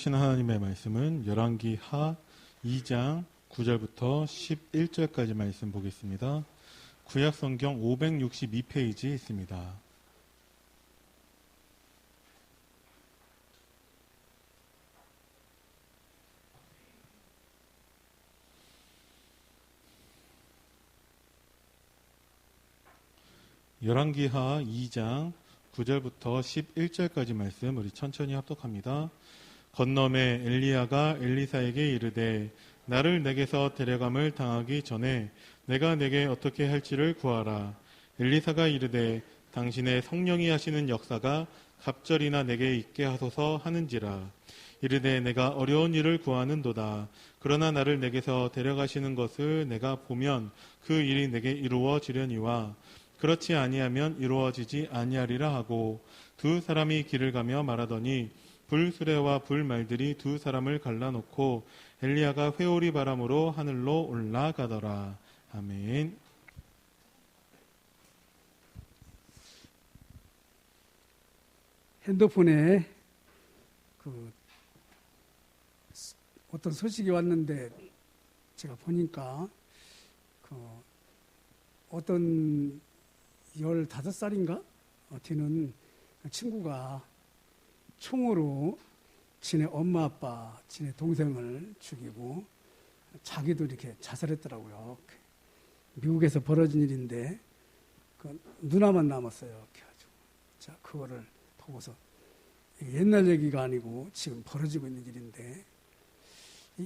하나님의 말씀은 열왕기 하 2장 9절부터 11절까지 말씀 보겠습니다. 구약성경 562페이지에 있습니다. 열왕기 하 2장 9절부터 11절까지 말씀 우리 천천히 합독합니다. 건너매 엘리야가 엘리사에게 이르되 나를 내게서 데려감을 당하기 전에 내가 내게 어떻게 할지를 구하라. 엘리사가 이르되 당신의 성령이 하시는 역사가 갑절이나 내게 있게 하소서 하는지라. 이르되 내가 어려운 일을 구하는도다. 그러나 나를 내게서 데려가시는 것을 내가 보면 그 일이 내게 이루어지려니와 그렇지 아니하면 이루어지지 아니하리라 하고 두 사람이 길을 가며 말하더니 불수레와 불말들이 두 사람을 갈라놓고 엘리야가 회오리 바람으로 하늘로 올라가더라. 아멘. 핸드폰에 어떤 소식이 왔는데 제가 보니까 어떤 15살인가 되는 친구가 총으로 지네 엄마 아빠, 지네 동생을 죽이고 자기도 이렇게 자살했더라고요. 미국에서 벌어진 일인데 누나만 남았어요. 그래가지고 자 그거를 보고서 옛날 얘기가 아니고 지금 벌어지고 있는 일인데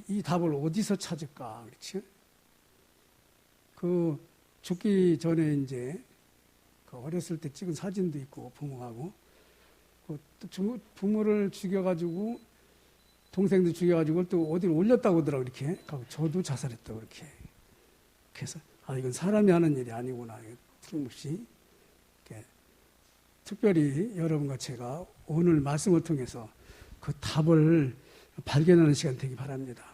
이 답을 어디서 찾을까? 그렇지? 죽기 전에 이제 어렸을 때 찍은 사진도 있고 부모하고 또 부모를 죽여가지고 동생도 죽여가지고 또 어디를 올렸다고 하더라고. 이렇게 저도 자살했다고 이렇게. 그래서 이건 사람이 하는 일이 아니구나. 틀림없이 특별히 여러분과 제가 오늘 말씀을 통해서 그 답을 발견하는 시간 되기 바랍니다.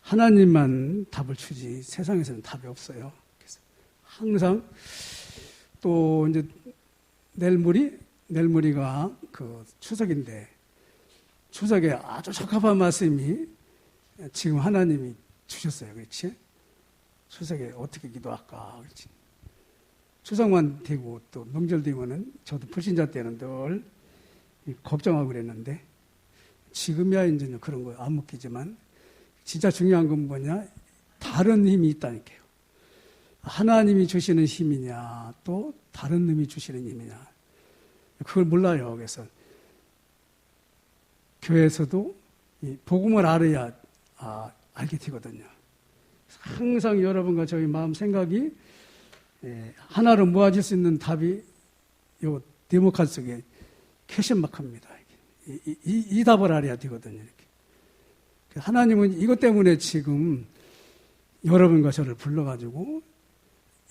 하나님만 답을 주지 세상에서는 답이 없어요. 그래서 항상 또 이제 내일모레가 추석인데 추석에 아주 적합한 말씀이 지금 하나님이 주셨어요. 그렇지? 추석에 어떻게 기도할까? 그렇지? 추석만 되고 또 명절 되면은 저도 불신자 때는 늘 걱정하고 그랬는데 지금이야 이제는 그런 거 안 먹히지만 진짜 중요한 건 뭐냐? 다른 힘이 있다니까요. 하나님이 주시는 힘이냐 또 다른 놈이 주시는 힘이냐 그걸 몰라요. 그래서 교회에서도 이 복음을 알아야 알게 되거든요. 항상 여러분과 저희 마음 생각이 하나로 모아질 수 있는 답이 요 데모칸 속에 캐션마크입니다. 이 답을 알아야 되거든요. 이렇게. 하나님은 이것 때문에 지금 여러분과 저를 불러가지고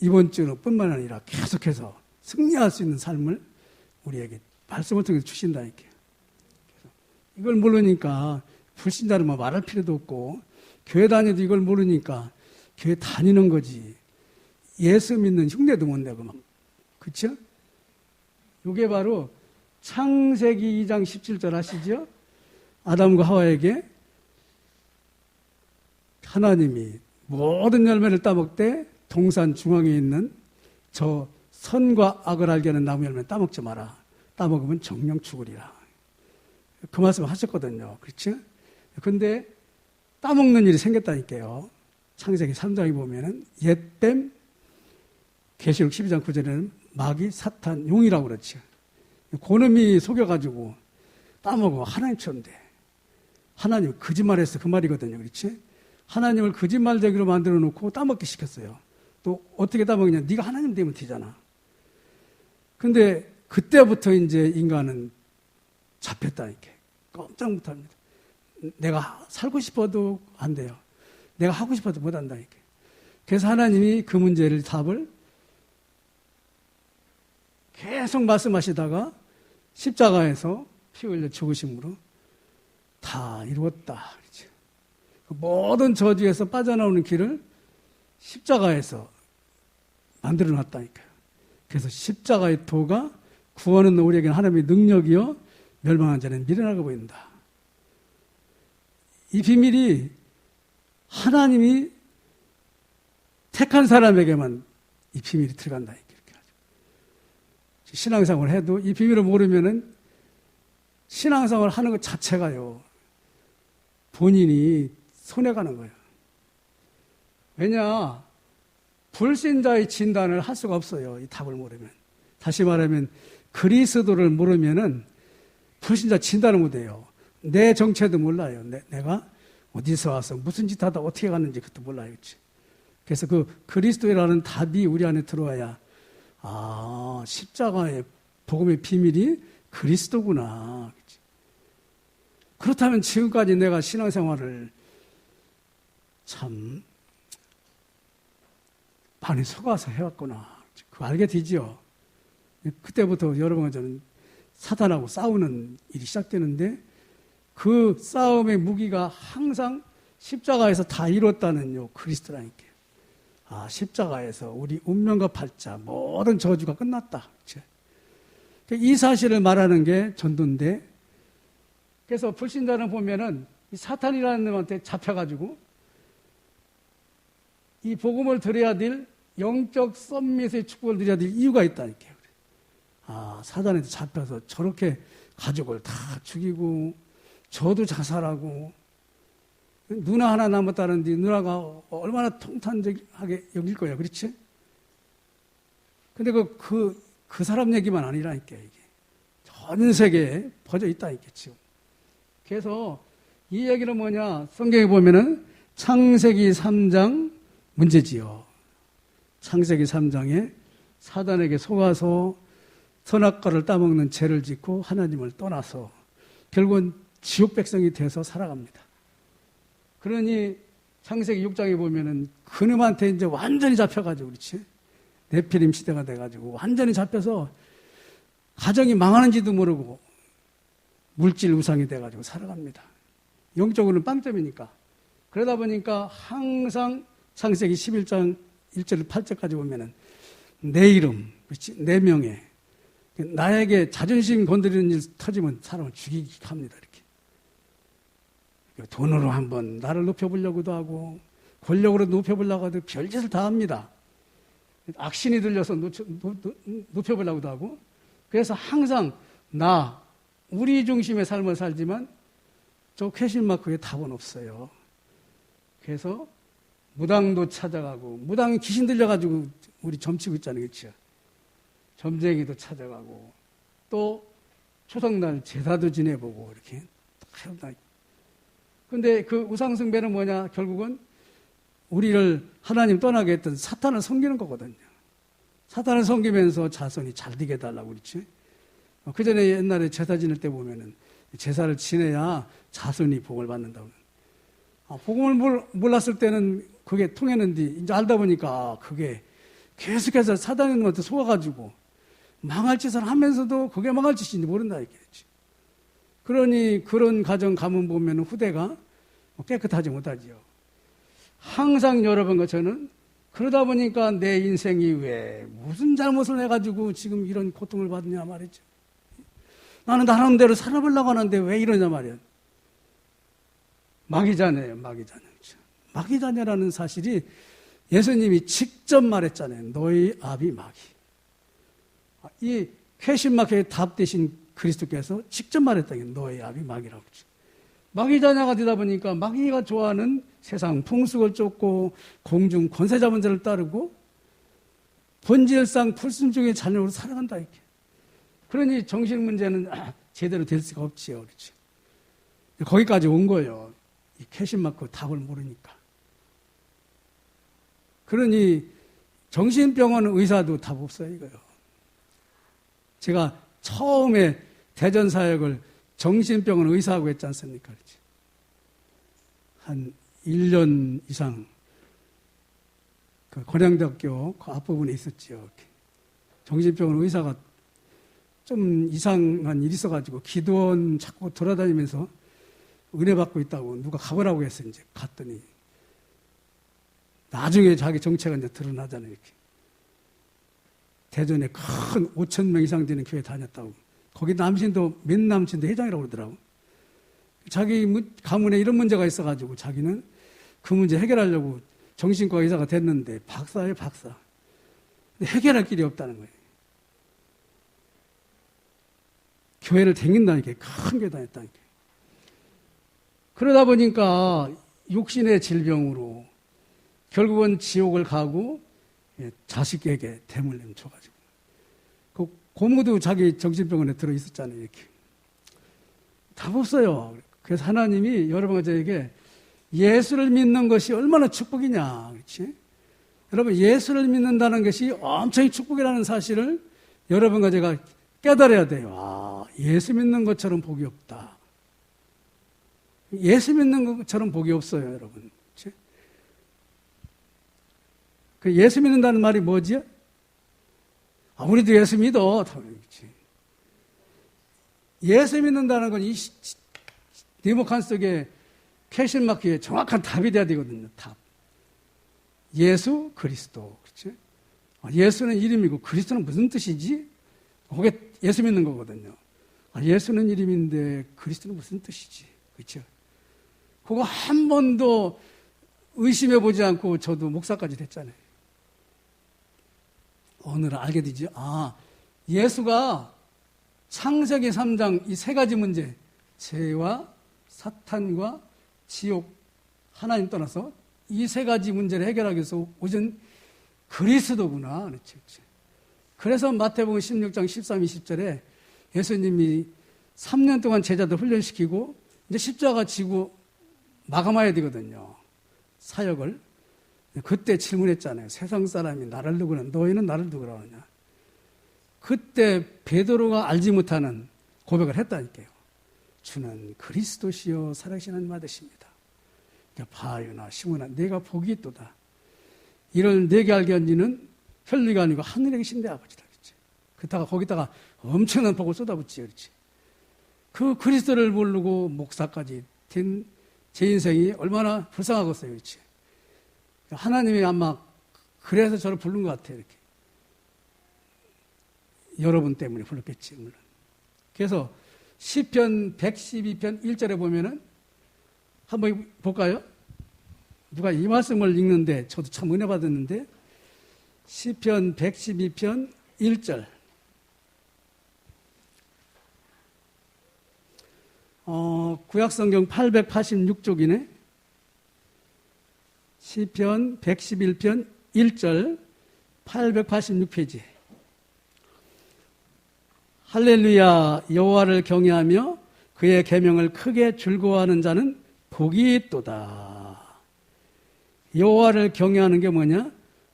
이번 주로 뿐만 아니라 계속해서 승리할 수 있는 삶을 우리에게 말씀을 통해서 주신다니까요. 그래서 이걸 모르니까 불신자를 말할 필요도 없고 교회 다녀도 이걸 모르니까 교회 다니는 거지 예수 믿는 흉내도 못 내고 막 그렇죠? 이게 바로 창세기 2장 17절 아시죠? 아담과 하와에게 하나님이 모든 열매를 따먹되 동산 중앙에 있는 저 선과 악을 알게 하는 나무 열매 따먹지 마라. 따먹으면 정령 죽으리라. 그 말씀을 하셨거든요. 그렇죠? 근데 따먹는 일이 생겼다니까요. 창세기 3장에 보면은 옛뱀, 계시록 12장 9절에는 마귀, 사탄, 용이라고 그렇죠. 그놈이 속여가지고 따먹어 하나님처럼 돼. 하나님 거짓말했어. 그 말이거든요. 그렇지? 하나님을 거짓말쟁이로 만들어 놓고 따먹게 시켰어요. 또 어떻게 따먹냐? 네가 하나님 되면 되잖아. 근데 그때부터 이제 인간은 잡혔다니까. 깜짝 못합니다. 내가 살고 싶어도 안 돼요. 내가 하고 싶어도 못 한다니까. 그래서 하나님이 그 문제를 답을 계속 말씀하시다가 십자가에서 피 흘려 죽으심으로 다 이루었다. 그렇죠. 모든 저주에서 빠져나오는 길을 십자가에서 만들어 놨다니까요. 그래서 십자가의 도가 구원은 우리에게는 하나님의 능력이요 멸망한 자는 미련하게 보인다. 이 비밀이 하나님이 택한 사람에게만 이 비밀이 들어간다. 이렇게 하죠. 신앙생활을 해도 이 비밀을 모르면은 신앙생활을 하는 것 자체가요, 본인이 손해가는 거예요. 왜냐, 불신자의 진단을 할 수가 없어요. 이 답을 모르면. 다시 말하면 그리스도를 모르면은 불신자 진단을 못해요. 내 정체도 몰라요. 내가 어디서 와서 무슨 짓 하다 어떻게 갔는지 그것도 몰라요. 그치? 그래서 그 그리스도라는 답이 우리 안에 들어와야, 아, 십자가의 복음의 비밀이 그리스도구나. 그치? 그렇다면 지금까지 내가 신앙생활을 참 많이 속아서 해왔구나. 그거 알게 되죠. 그때부터 여러분과 저는 사탄하고 싸우는 일이 시작되는데, 그 싸움의 무기가 항상 십자가에서 다 이뤘다는 요 그리스도라니까요. 아, 십자가에서 우리 운명과 팔자 모든 저주가 끝났다. 그치? 이 사실을 말하는 게 전도인데, 그래서 불신자는 보면은 이 사탄이라는 놈한테 잡혀가지고 이 복음을 드려야 될 영적 썸밋의 축복을 드려야 될 이유가 있다니까요. 아, 사단한테 잡혀서 저렇게 가족을 다 죽이고 저도 자살하고 누나 하나 남았다는데 누나가 얼마나 통탄하게 여길 거야. 그렇지? 근데 그 사람 얘기만 아니라니까, 이게. 전 세계에 퍼져 있다니까, 지금. 그래서 이 얘기는 뭐냐? 성경에 보면은 창세기 3장 문제지요. 창세기 3장에 사단에게 속아서 선악과를 따먹는 죄를 짓고 하나님을 떠나서 결국은 지옥 백성이 돼서 살아갑니다. 그러니 창세기 6장에 보면은 그놈한테 이제 완전히 잡혀가지고, 그렇지? 네피림 시대가 돼가지고 완전히 잡혀서 가정이 망하는지도 모르고 물질 우상이 돼가지고 살아갑니다. 영적으로는 빵점이니까. 그러다 보니까 항상 창세기 11장 1절 8절까지 보면은 내 이름, 그렇지? 내 명예, 나에게 자존심 건드리는 일 터지면 사람을 죽이기 합니다. 이렇게. 돈으로 한번 나를 높여보려고도 하고, 권력으로 높여보려고 하도 별짓을 다 합니다. 악신이 들려서 높여보려고도 하고, 그래서 항상 우리 중심의 삶을 살지만 저 퀘션마크에 답은 없어요. 그래서 무당도 찾아가고, 무당이 귀신 들려가지고 우리 점치고 있잖아요. 그렇죠? 점쟁이도 찾아가고, 또 초성날 제사도 지내보고, 이렇게. 근데 그 우상숭배는 뭐냐? 결국은 우리를 하나님 떠나게 했던 사탄을 섬기는 거거든요. 사탄을 섬기면서 자손이 잘 되게 해달라고 그렇지? 그 전에 옛날에 제사 지낼 때 보면은 제사를 지내야 자손이 복을 받는다고. 복음을 몰랐을 때는 그게 통했는데, 이제 알다 보니까 그게 계속해서 사단한테 속아가지고 망할 짓을 하면서도 그게 망할 짓인지 모른다, 이렇게지. 그러니 그런 가정 가문 보면 후대가 깨끗하지 못하지요. 항상 여러분과 저는 그러다 보니까 내 인생이 왜 무슨 잘못을 해가지고 지금 이런 고통을 받느냐 말이죠. 나는 나름대로 살아보려고 하는데 왜 이러냐 말이야. 마귀자네요, 마귀자네. 마귀자네라는 사실이 예수님이 직접 말했잖아요. 너희 아비 마귀. 이 퀘션마크의 답 대신 그리스도께서 직접 말했다는 게 너희 아비 마귀라고. 마귀 자녀가 되다 보니까 마귀가 좋아하는 세상 풍속을 쫓고 공중 권세 잡은 자를 따르고 본질상 불순종의 자녀로 살아간다, 이렇게. 그러니 정신 문제는 제대로 될 수가 없지요. 그렇죠? 거기까지 온 거예요. 이 퀘션마크 답을 모르니까. 그러니 정신병원 의사도 답 없어요, 이거요. 제가 처음에 대전 사역을 정신병원 의사하고 했지 않습니까? 그렇지? 한 1년 이상 그 건양대학교 그 앞부분에 있었지요. 정신병원 의사가 좀 이상한 일이 있어가지고 기도원 자꾸 돌아다니면서 은혜 받고 있다고 누가 가보라고 해서 이제 갔더니 나중에 자기 정체가 이제 드러나잖아요. 이렇게. 대전에 큰 5,000명 이상 되는 교회 다녔다고 거기 남신도 맨 남친도 회장이라고 그러더라고. 자기 가문에 이런 문제가 있어가지고 자기는 그 문제 해결하려고 정신과 의사가 됐는데 박사예요, 박사. 근데 해결할 길이 없다는 거예요. 교회를 다닌다니까, 큰 교회 다녔다니까. 그러다 보니까 육신의 질병으로 결국은 지옥을 가고 자식에게 대물림 줘가지고. 그 고모도 자기 정신병원에 들어있었잖아요, 이렇게. 답 없어요. 그래서 하나님이 여러분과 저에게 예수를 믿는 것이 얼마나 축복이냐, 그렇지? 여러분, 예수를 믿는다는 것이 엄청 축복이라는 사실을 여러분과 제가 깨달아야 돼요. 아, 예수 믿는 것처럼 복이 없다. 예수 믿는 것처럼 복이 없어요, 여러분. 그렇지? 그 예수 믿는다는 말이 뭐지? 아, 우리도 예수 믿어. 그렇지? 예수 믿는다는 건 이 네모칸 속에 캐신마크에 정확한 답이 돼야 되거든요. 답. 예수 그리스도. 그렇지? 예수는 이름이고 그리스도는 무슨 뜻이지? 그게 예수 믿는 거거든요. 예수는 이름인데 그리스도는 무슨 뜻이지? 그렇죠? 그거 한 번도 의심해 보지 않고 저도 목사까지 됐잖아요. 오늘 알게 되죠. 아, 예수가 창세기 3장 이 세 가지 문제, 죄와 사탄과 지옥, 하나님 떠나서 이 세 가지 문제를 해결하기 위해서 오신 그리스도구나. 그렇지. 그래서 마태복음 16장 13, 20절에 예수님이 3년 동안 제자들 훈련시키고 이제 십자가 지고 마감해야 되거든요. 사역을. 그때 질문했잖아요. 세상 사람이 나를 누구나 너희는 나를 누구라 하느냐. 그때 베드로가 알지 못하는 고백을 했다니까요. 주는 그리스도시요 살아계신 하나님 아들이십니다. 바요나 시몬아 내가 복이 있도다. 이를 내게 알게 한 지는 혈리가 아니고 하늘에 계신 내 아버지다. 그렇지? 그다가 거기다가 엄청난 복을 쏟아붓지. 그렇지? 그 그리스도를 모르고 목사까지 된 제 인생이 얼마나 불쌍하겠어요. 그렇지? 하나님이 아마 그래서 저를 부른 것 같아요. 이렇게. 여러분 때문에 불렀겠지, 물론. 그래서 시편 112편 1절에 보면은 한번 볼까요? 누가 이 말씀을 읽는데 저도 참 은혜 받았는데 시편 112편 1절. 구약성경 886쪽이네. 시편 111편 1절 886페이지. 할렐루야 여호와를 경외하며 그의 계명을 크게 즐거워하는 자는 복이 있도다. 여호와를 경외하는 게 뭐냐?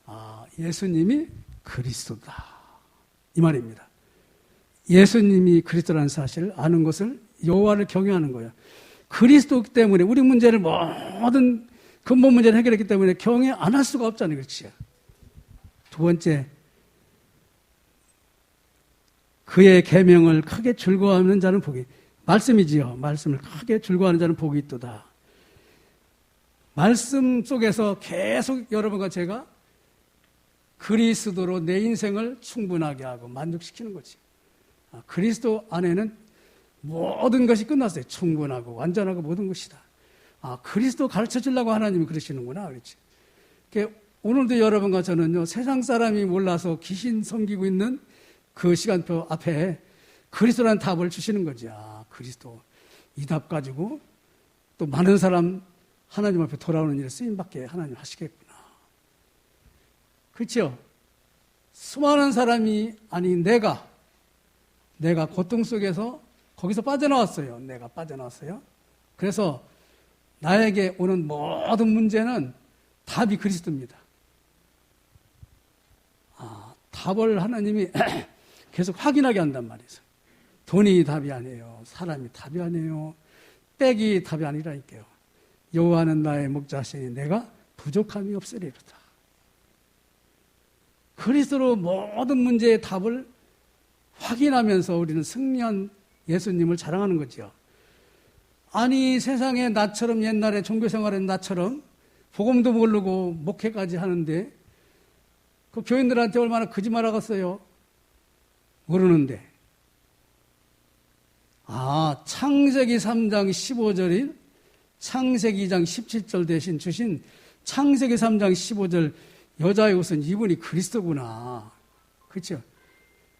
아, 예수님이 그리스도다. 이 말입니다. 예수님이 그리스도라는 사실을 아는 것을 여호와를 경외하는 거예요. 그리스도 때문에 우리 문제를 모든 근본 문제를 해결했기 때문에 경외 안 할 수가 없잖아요. 그렇지? 두 번째, 그의 계명을 크게 즐거워하는 자는 복이, 말씀이지요. 말씀을 크게 즐거워하는 자는 복이 있도다. 말씀 속에서 계속 여러분과 제가 그리스도로 내 인생을 충분하게 하고 만족시키는 거지. 그리스도 안에는 모든 것이 끝났어요. 충분하고 완전하고 모든 것이다. 아, 그리스도 가르쳐 주려고 하나님이 그러시는구나. 그렇지. 오늘도 여러분과 저는요, 세상 사람이 몰라서 귀신 섬기고 있는 그 시간표 앞에 그리스도라는 답을 주시는 거지. 아, 그리스도. 이 답 가지고 또 많은 사람 하나님 앞에 돌아오는 일에 쓰임받게 하나님 하시겠구나. 그렇죠? 수많은 사람이, 아니, 내가 고통 속에서 거기서 빠져나왔어요. 내가 빠져나왔어요. 그래서 나에게 오는 모든 문제는 답이 그리스도입니다. 아, 답을 하나님이 계속 확인하게 한단 말이에요. 돈이 답이 아니에요. 사람이 답이 아니에요. 빽이 답이 아니라니까요. 여호와는 나의 목자시니 내가 부족함이 없으리로다. 그리스도로 모든 문제의 답을 확인하면서 우리는 승리한 예수님을 자랑하는 거죠. 아니, 세상에 나처럼 옛날에 종교생활의 나처럼 복음도 모르고 목회까지 하는데 그 교인들한테 얼마나 거짓말하겠어요. 모르는데. 창세기 3장 15절인 창세기 2장 17절 대신 주신 창세기 3장 15절 여자의 옷은 이분이 그리스도구나. 그렇죠?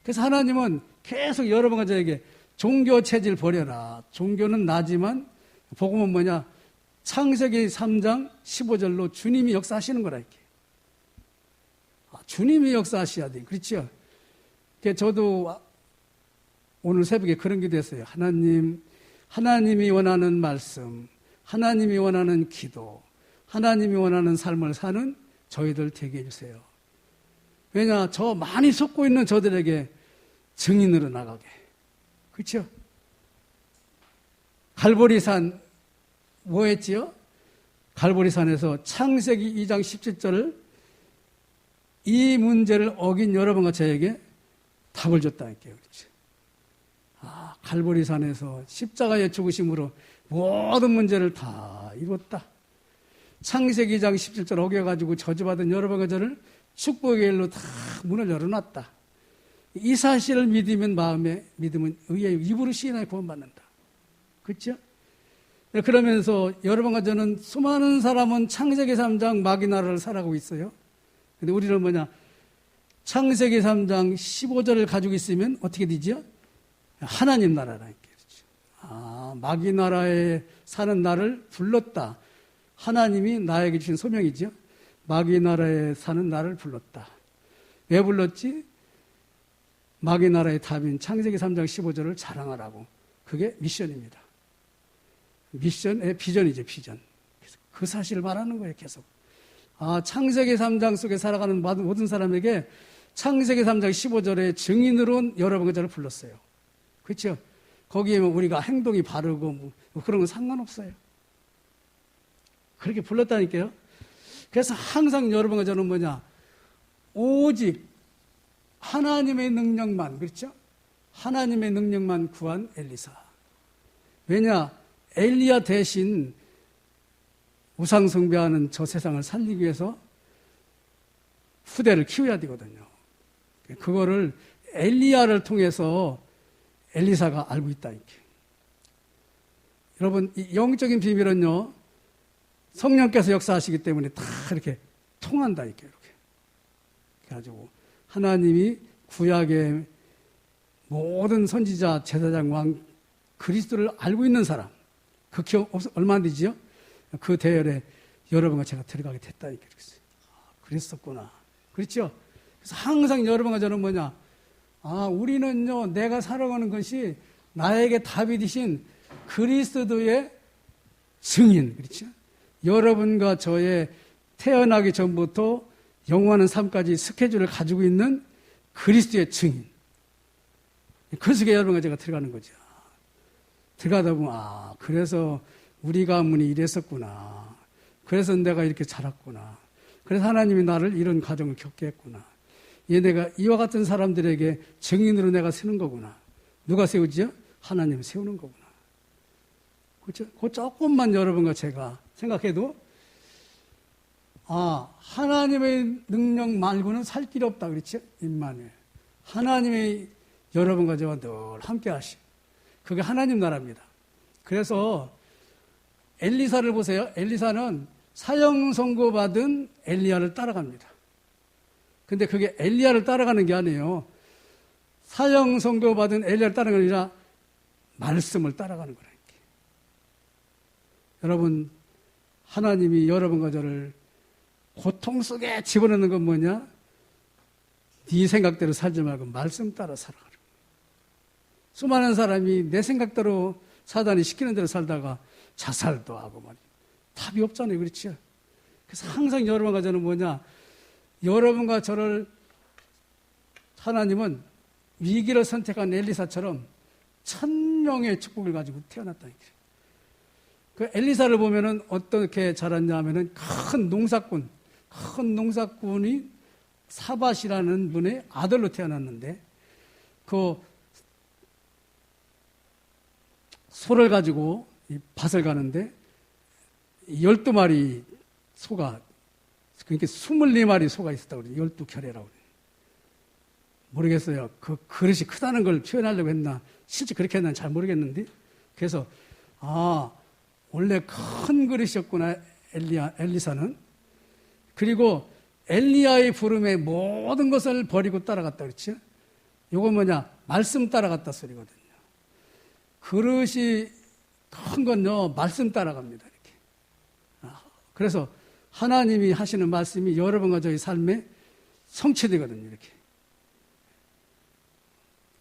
그래서 하나님은 계속 여러분과 저에게 종교 체질 버려라. 종교는 나지만 복음은 뭐냐? 창세기 3장 15절로 주님이 역사하시는 거라 이렇게. 주님이 역사하셔야 돼. 그렇죠? 저도 오늘 새벽에 그런 기도했어요. 하나님이 원하는 말씀, 하나님이 원하는 기도, 하나님이 원하는 삶을 사는 저희들 되게 해주세요. 왜냐? 저 많이 속고 있는 저들에게 증인으로 나가게. 그렇죠? 갈보리산 뭐 했지요? 갈보리산에서 창세기 2장 17절을 이 문제를 어긴 여러분과 저에게 답을 줬다니까요. 그렇죠? 갈보리산에서 십자가의 죽으심으로 모든 문제를 다 이뤘다. 창세기 2장 17절 어겨가지고 저주받은 여러분과 저를 축복의 일로 다 문을 열어놨다. 이 사실을 믿으면 믿으면 의의 입으로 시인하여 구원받는다. 그렇죠? 그러면서 여러분과 저는 수많은 사람은 창세기 3장 마귀 나라를 살아가고 있어요. 근데 우리는 뭐냐? 창세기 3장 15절을 가지고 있으면 어떻게 되죠? 하나님 나라라니까. 마귀 나라에 사는 나를 불렀다. 하나님이 나에게 주신 소명이죠. 마귀 나라에 사는 나를 불렀다. 왜 불렀지? 마귀 나라의 답인 창세기 3장 15절을 자랑하라고. 그게 미션입니다. 미션의 비전이죠, 비전. 그 사실을 말하는 거예요, 계속. 창세기 3장 속에 살아가는 모든 사람에게 창세기 3장 15절의 증인으로 여러분과 저를 불렀어요. 그렇죠? 거기에 우리가 행동이 바르고 뭐 그런 건 상관없어요. 그렇게 불렀다니까요. 그래서 항상 여러분과 저는 뭐냐? 오직 하나님의 능력만, 그렇죠? 하나님의 능력만 구한 엘리사. 왜냐? 엘리야 대신 우상숭배하는 저 세상을 살리기 위해서 후대를 키워야 되거든요. 그거를 엘리야를 통해서 엘리사가 알고 있다. 이렇게. 여러분, 이 영적인 비밀은요, 성령께서 역사하시기 때문에 다 이렇게 통한다. 이렇게. 그래가지고 하나님이 구약의 모든 선지자, 제사장, 왕, 그리스도를 알고 있는 사람, 그 기억 얼마 안 되지요? 그 대열에 여러분과 제가 들어가게 됐다. 이렇게. 그랬었구나. 그렇죠? 그래서 항상 여러분과 저는 뭐냐? 우리는요, 내가 살아가는 것이 나에게 답이 되신 그리스도의 증인. 그렇죠? 여러분과 저의 태어나기 전부터 영원한 삶까지 스케줄을 가지고 있는 그리스도의 증인. 그 속에 여러분과 제가 들어가는 거죠. 들어가다 보면, 그래서 우리 가문이 이랬었구나. 그래서 내가 이렇게 자랐구나. 그래서 하나님이 나를 이런 가정을 겪게 했구나. 내가 이와 같은 사람들에게 증인으로 내가 세우는 거구나. 누가 세우지요? 하나님이 세우는 거구나. 그렇죠? 그 조금만 여러분과 제가 생각해도 하나님의 능력 말고는 살 길이 없다. 그렇죠? 임마누엘. 하나님의 여러분과 저와 늘 함께 하시. 그게 하나님 나라입니다. 그래서 엘리사를 보세요. 엘리사는 사형 선고받은 엘리야를 따라갑니다. 근데 그게 엘리야를 따라가는 게 아니에요. 사형 선고받은 엘리야를 따라가는 게 아니라 말씀을 따라가는 거라니까. 여러분, 하나님이 여러분과 저를 고통 속에 집어넣는 건 뭐냐? 네 생각대로 살지 말고 말씀 따라 살아가라. 수많은 사람이 내 생각대로 사단이 시키는 대로 살다가 자살도 하고 말이야. 답이 없잖아요. 그렇죠? 그래서 항상 여러분과 저는 뭐냐? 여러분과 저를 하나님은 위기를 선택한 엘리사처럼 1000명의 축복을 가지고 태어났다니까. 그 엘리사를 보면은 어떻게 자랐냐 하면은 큰 농사꾼이 사밧이라는 분의 아들로 태어났는데 그 소를 가지고 밭을 가는데 12마리 소가, 그러니까 24마리 소가 있었다고 그래요. 12결례라고 그래요. 모르겠어요. 그 그릇이 크다는 걸 표현하려고 했나, 실제 그렇게 했나 잘 모르겠는데, 그래서 원래 큰 그릇이었구나 엘리사는. 그리고 엘리야의 부름에 모든 것을 버리고 따라갔다 그렇죠. 이건 뭐냐, 말씀 따라갔다 소리거든요. 그릇이 큰 건요, 말씀 따라갑니다 이렇게. 그래서 하나님이 하시는 말씀이 여러분과 저희 삶에 성취되거든요 이렇게.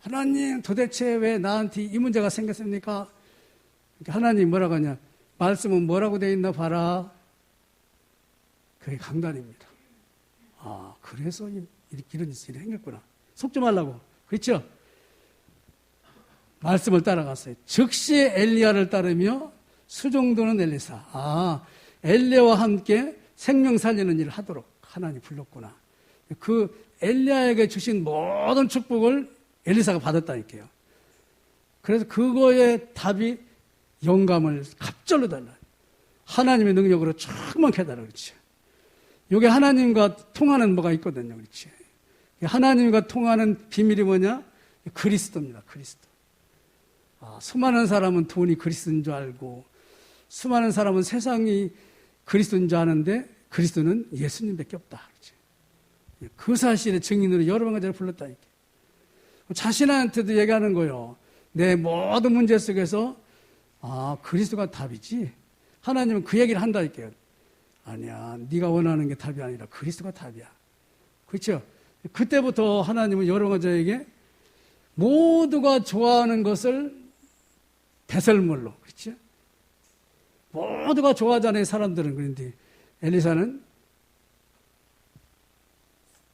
하나님, 도대체 왜 나한테 이 문제가 생겼습니까? 하나님 뭐라고 하냐, 말씀은 뭐라고 되어 있나 봐라. 그게 강단입니다. 그래서 이런 일이 생겼구나. 속지 말라고. 그렇죠? 말씀을 따라갔어요. 즉시 엘리야를 따르며 수종도는 엘리사. 엘리야와 함께 생명 살리는 일을 하도록 하나님이 불렀구나. 그 엘리야에게 주신 모든 축복을 엘리사가 받았다니까요. 그래서 그거의 답이 영감을 갑절로 달라. 하나님의 능력으로 충만케 해달라 그렇지. 이게 하나님과 통하는 뭐가 있거든요. 그렇지. 하나님과 통하는 비밀이 뭐냐? 그리스도입니다. 그리스도. 수많은 사람은 돈이 그리스도인 줄 알고, 수많은 사람은 세상이 그리스도인 줄 아는데 그리스도는 예수님밖에 없다. 그렇지. 그 사실의 증인으로 여러 번 가지를 불렀다니까. 자신한테도 얘기하는 거예요. 내 모든 문제 속에서 그리스도가 답이지. 하나님은 그 얘기를 한다니까요. 아니야, 네가 원하는 게 답이 아니라 그리스도가 답이야. 그렇죠? 그때부터 하나님은 여러분과 저에게 모두가 좋아하는 것을 배설물로, 그렇죠? 모두가 좋아하잖아요, 사람들은. 그런데 엘리사는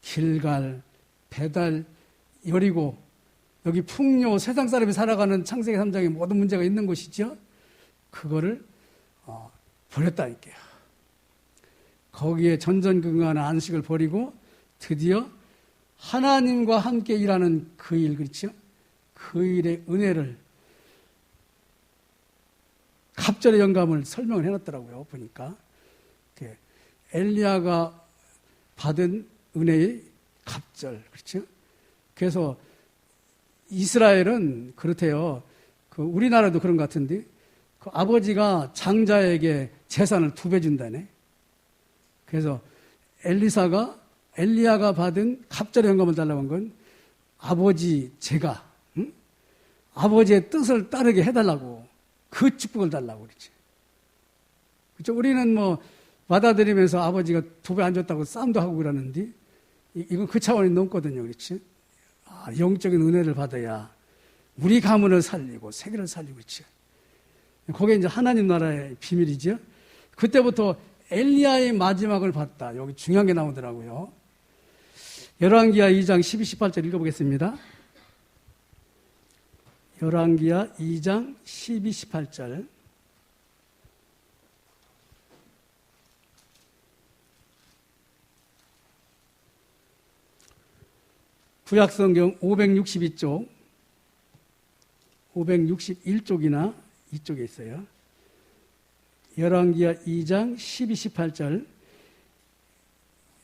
길갈, 배달, 여리고, 여기 풍요, 세상 사람이 살아가는 창세기 3장에 모든 문제가 있는 곳이죠. 그거를 버렸다니까요. 거기에 전전긍긍하는 안식을 버리고 드디어 하나님과 함께 일하는 그 일, 그렇죠? 그 일의 은혜를, 갑절의 영감을 설명을 해놨더라고요. 보니까 엘리야가 받은 은혜의 갑절, 그렇죠? 그래서 이스라엘은 그렇대요. 우리나라도 그런 것 같은데, 그 아버지가 장자에게 재산을 2배 준다네. 그래서 엘리야가 받은 갑절의 영감을 달라고 한 건 아버지 제가 아버지의 뜻을 따르게 해달라고, 그 축복을 달라고 그러지. 그렇죠? 우리는 뭐 받아들이면서 아버지가 2배 안 줬다고 싸움도 하고 그러는데, 이건 그 차원이 넘거든요. 그렇지? 영적인 은혜를 받아야 우리 가문을 살리고 세계를 살리고, 그렇지? 그게 이제 하나님 나라의 비밀이죠. 그때부터 엘리야의 마지막을 봤다. 여기 중요한 게 나오더라고요. 열왕기하 2장 12, 18절 읽어보겠습니다. 열왕기하 2장 12, 18절. 구약성경 562쪽, 561쪽이나 이쪽에 있어요. 열왕기하 2장 12, 18절.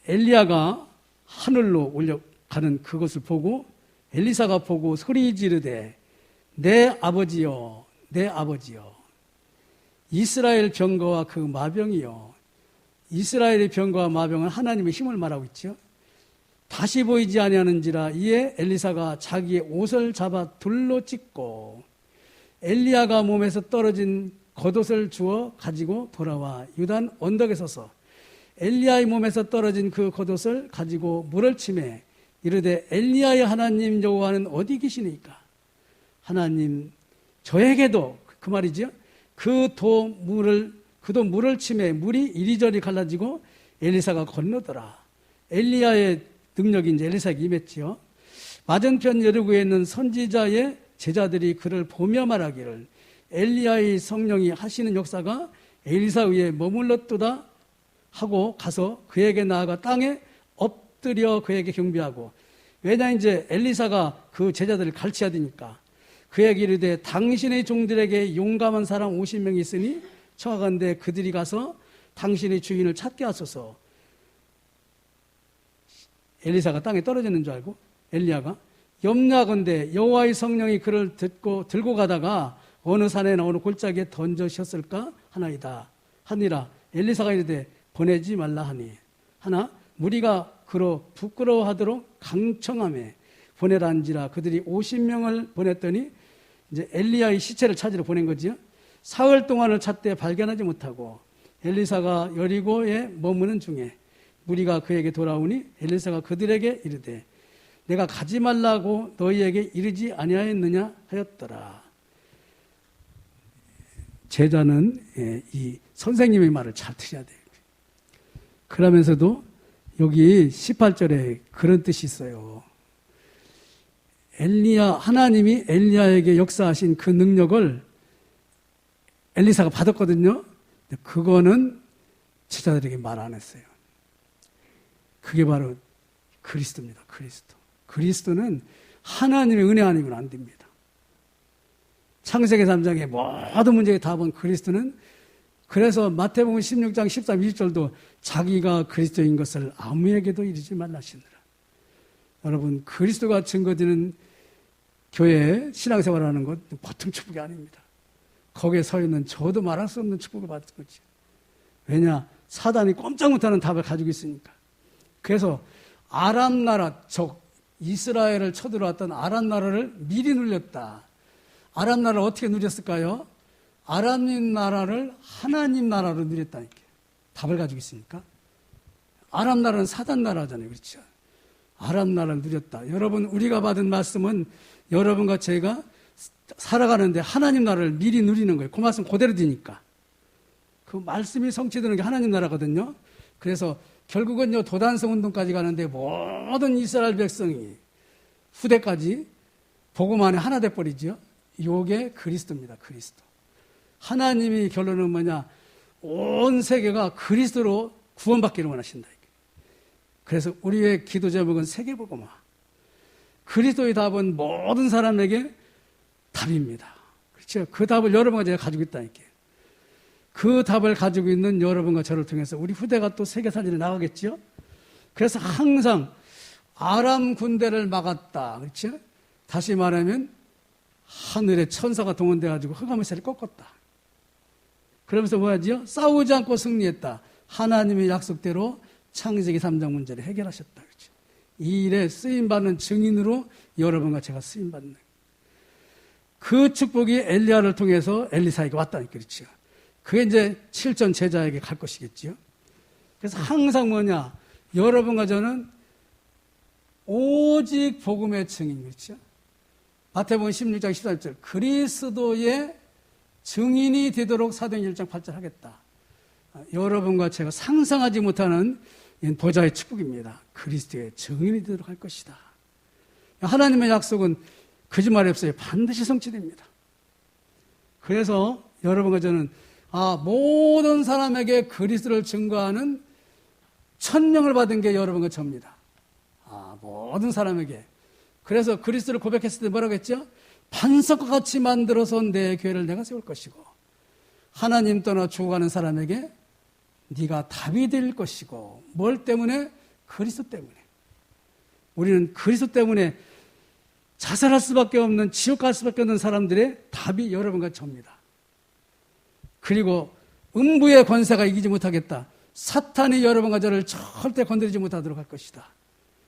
엘리야가 하늘로 올려가는 그것을 보고 엘리사가 보고 소리 지르되 내 아버지여, 내 아버지여. 이스라엘 병거와 그 마병이여. 이스라엘의 병거와 마병은 하나님의 힘을 말하고 있죠. 다시 보이지 아니하는지라. 이에 엘리사가 자기의 옷을 잡아 둘로 찢고 엘리야가 몸에서 떨어진 겉옷을 주워 가지고 돌아와 유단 언덕에 서서 엘리야의 몸에서 떨어진 그 겉옷을 가지고 물을 치매 이르되 엘리야의 하나님 여호와는 어디 계시니까? 하나님 저에게도, 그 말이죠. 그도 물을 치매 물이 이리저리 갈라지고 엘리사가 건너더라. 엘리야의 능력이 이제 엘리사에게 임했지요. 맞은편 여리고에 있는 선지자의 제자들이 그를 보며 말하기를 엘리야의 성령이 하시는 역사가 엘리사 위에 머물렀도다 하고 가서 그에게 나아가 땅에 엎드려 그에게 경배하고. 왜냐, 이제 엘리사가 그 제자들을 가르쳐야 되니까. 그에게 이르되 당신의 종들에게 용감한 사람 50명이 있으니 청하건대 그들이 가서 당신의 주인을 찾게 하소서. 엘리사가 땅에 떨어지는 줄 알고 엘리야가 염려하건대 여호와의 성령이 그를 들고 가다가 어느 산에나 어느 골짜기에 던져셨을까 하나이다. 하니라. 엘리사가 이르되 보내지 말라 하니. 하나 무리가 그로 부끄러워하도록 강청함에 보내란지라. 그들이 50명을 보냈더니 이제 엘리야의 시체를 찾으러 보낸 거지요. 사흘 동안을 찾되 발견하지 못하고 엘리사가 여리고에 머무는 중에 무리가 그에게 돌아오니 엘리사가 그들에게 이르되 내가 가지 말라고 너희에게 이르지 아니하였느냐 하였더라. 제자는 이 선생님의 말을 잘 들어야 돼요. 그러면서도 여기 18절에 그런 뜻이 있어요. 하나님이 엘리야에게 역사하신 그 능력을 엘리사가 받았거든요. 근데 그거는 제자들에게 말 안 했어요. 그게 바로 그리스도입니다. 그리스도는 하나님의 은혜 아니면 안 됩니다. 창세기 3장의 모든 문제의 답은 그리스도는, 그래서 마태복음 16장 13, 20절도 자기가 그리스도인 것을 아무에게도 이르지 말라시느라. 여러분, 그리스도가 증거되는 교회 신앙생활하는 것 보통 축복이 아닙니다. 거기에 서 있는 저도 말할 수 없는 축복을 받을 거지. 왜냐? 사단이 꼼짝 못하는 답을 가지고 있으니까. 그래서 아람 나라, 이스라엘을 쳐들어왔던 아람 나라를 미리 눌렸다. 아람 나라를 어떻게 누렸을까요? 아람 나라를 하나님 나라로 누렸다니까. 답을 가지고 있으니까. 아람 나라는 사단 나라잖아요. 그렇죠? 아람 나라를 누렸다. 여러분, 우리가 받은 말씀은 여러분과 제가 살아가는데 하나님 나라를 미리 누리는 거예요. 그 말씀 그대로 되니까. 그 말씀이 성취되는 게 하나님 나라거든요. 그래서 결국은요, 도단성 운동까지 가는데 모든 이스라엘 백성이 후대까지 복음 안에 하나 돼버리죠. 요게 그리스도입니다. 그리스도. 하나님이 결론은 뭐냐? 온 세계가 그리스도로 구원받기를 원하신다. 그래서 우리의 기도 제목은 세계복음화. 그리스도의 답은 모든 사람에게 답입니다. 그렇죠? 그 답을 여러분과 제가 가지고 있다니까요. 그 답을 가지고 있는 여러분과 저를 통해서 우리 후대가 또 세계사진에 나가겠죠? 그래서 항상 아람 군대를 막았다. 그렇죠? 다시 말하면 하늘에 천사가 동원돼가지고 흑암의새를 꺾었다. 그러면서 뭐 하지요? 싸우지 않고 승리했다. 하나님의 약속대로 창세기 3장 문제를 해결하셨다. 그렇죠? 이 일에 쓰임받는 증인으로 여러분과 제가 쓰임받는 그 축복이 엘리야를 통해서 엘리사에게 왔다니까. 그렇죠? 그게 이제 7전 제자에게 갈 것이겠지요. 그래서 항상 뭐냐? 여러분과 저는 오직 복음의 증인. 그렇죠? 마태복음 16장 13절 그리스도의 증인이 되도록 사도행 1장 8절 하겠다. 여러분과 제가 상상하지 못하는 보좌의 축복입니다. 그리스도의 증인이 되도록 할 것이다. 하나님의 약속은 거짓말이 없어요. 반드시 성취됩니다. 그래서 여러분과 저는 모든 사람에게 그리스도를 증거하는 천명을 받은 게 여러분과 저입니다. 모든 사람에게. 그래서 그리스도를 고백했을 때 뭐라고 했죠? 반석과 같이 만들어서 내 교회를 내가 세울 것이고 하나님 떠나 죽어가는 사람에게 네가 답이 될 것이고 뭘 때문에? 그리스도 때문에. 우리는 그리스도 때문에 자살할 수밖에 없는 지옥 갈 수밖에 없는 사람들의 답이 여러분과 저입니다. 그리고 음부의 권세가 이기지 못하겠다. 사탄이 여러분과 저를 절대 건드리지 못하도록 할 것이다.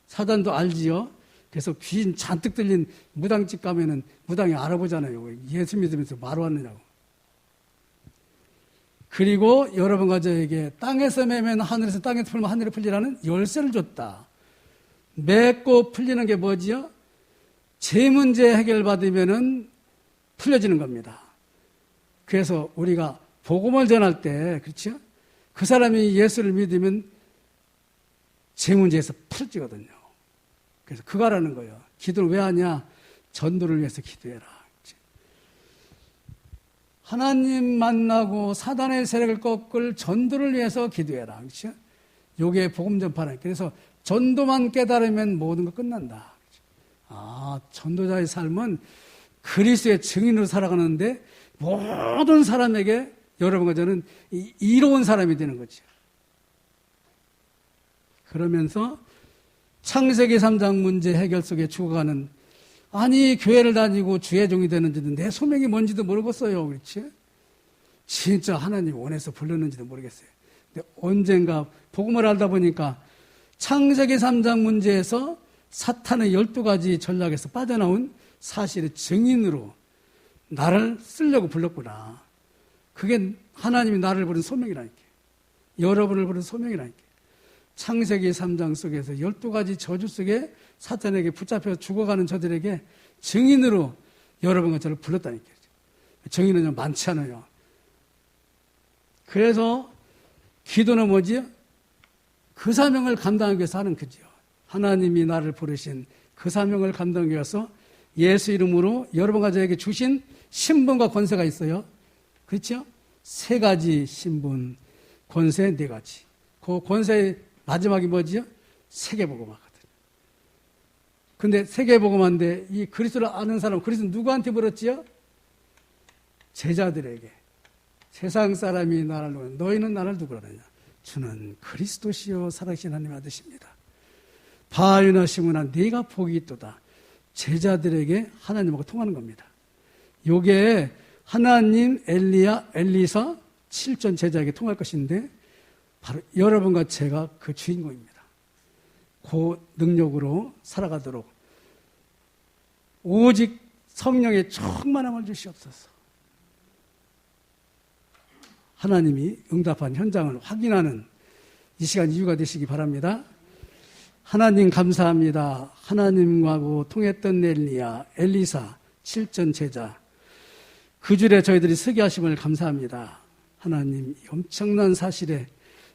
사단도 알지요. 그래서 귀신 잔뜩 들린 무당집 가면은 무당이 알아보잖아요. 예수 믿으면서 말 왔느냐고. 그리고 여러분과 저에게 땅에서 매면 하늘에서 땅에서 풀면 하늘에 풀리라는 열쇠를 줬다. 맺고 풀리는 게 뭐지요? 제 문제 해결받으면은 풀려지는 겁니다. 그래서 우리가 복음을 전할 때, 그렇죠? 그 사람이 예수를 믿으면 제 문제에서 풀어지거든요. 그래서 그거 하라는 거예요. 기도를 왜 하냐? 전도를 위해서 기도해라. 그렇죠? 하나님 만나고 사단의 세력을 꺾을 전도를 위해서 기도해라. 그렇죠? 요게 복음 전파라. 그래서 전도만 깨달으면 모든 거 끝난다. 전도자의 삶은 그리스도의 증인으로 살아가는데 모든 사람에게 여러분과 저는 이로운 사람이 되는 거죠. 그러면서 창세기 3장 문제 해결 속에 죽어가는, 아니 교회를 다니고 주의 종이 되는지도 내 소명이 뭔지도 모르겠어요. 그렇지? 진짜 하나님 원해서 불렀는지도 모르겠어요. 근데 언젠가 복음을 알다 보니까 창세기 3장 문제에서 사탄의 12가지 전략에서 빠져나온 사실의 증인으로 나를 쓰려고 불렀구나. 그게 하나님이 나를 부른 소명이라니까. 여러분을 부른 소명이라니까. 창세기 3장 속에서 12가지 저주 속에 사탄에게 붙잡혀 죽어가는 저들에게 증인으로 여러분과 저를 불렀다니까. 증인은 많지 않아요. 그래서 기도는 뭐지요? 그 사명을 감당하기 위해서 하는 거지요. 하나님이 나를 부르신 그 사명을 감당하기 위해서 예수 이름으로 여러분과 저에게 주신 신분과 권세가 있어요. 그렇죠? 3가지 신분, 권세 4가지. 그 권세의 마지막이 뭐지요? 세계복음화거든. 근데 세계복음화인데 이 그리스도를 아는 사람, 그리스도 누구한테 물었지요? 제자들에게. 세상 사람이 나를 누구냐? 너희는 나를 누구라 하느냐? 주는 그리스도시요 살아계신 하나님 아드십니다. 바요나 시므나 네가 복이 있도다. 제자들에게 하나님하고 통하는 겁니다. 요게 하나님, 엘리야, 엘리사 7전 제자에게 통할 것인데 바로 여러분과 제가 그 주인공입니다. 그 능력으로 살아가도록 오직 성령의 충만함을 주시옵소서. 하나님이 응답한 현장을 확인하는 이 시간 이유가 되시기 바랍니다. 하나님 감사합니다. 하나님하고 통했던 엘리야, 엘리사, 7전 제자. 그 줄에 저희들이 서게 하심을 감사합니다. 하나님, 엄청난 사실에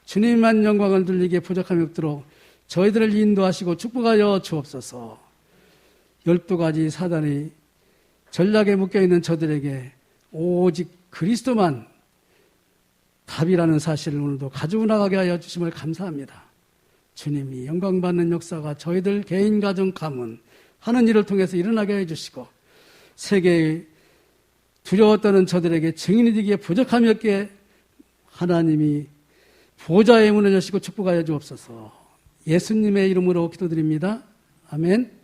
주님만 영광을 돌리기에 부족함이 없도록 저희들을 인도하시고 축복하여 주옵소서. 12가지 사단의 전략에 묶여있는 저들에게 오직 그리스도만 답이라는 사실을 오늘도 가지고 나가게 하여 주심을 감사합니다. 주님이 영광받는 역사가 저희들 개인, 가정, 가문 하는 일을 통해서 일어나게 해주시고 세계의 두려워 떠는 저들에게 증인이 되기에 부족함이 없게 하나님이 보좌의 문을 여시고 축복하여 주옵소서. 예수님의 이름으로 기도드립니다. 아멘.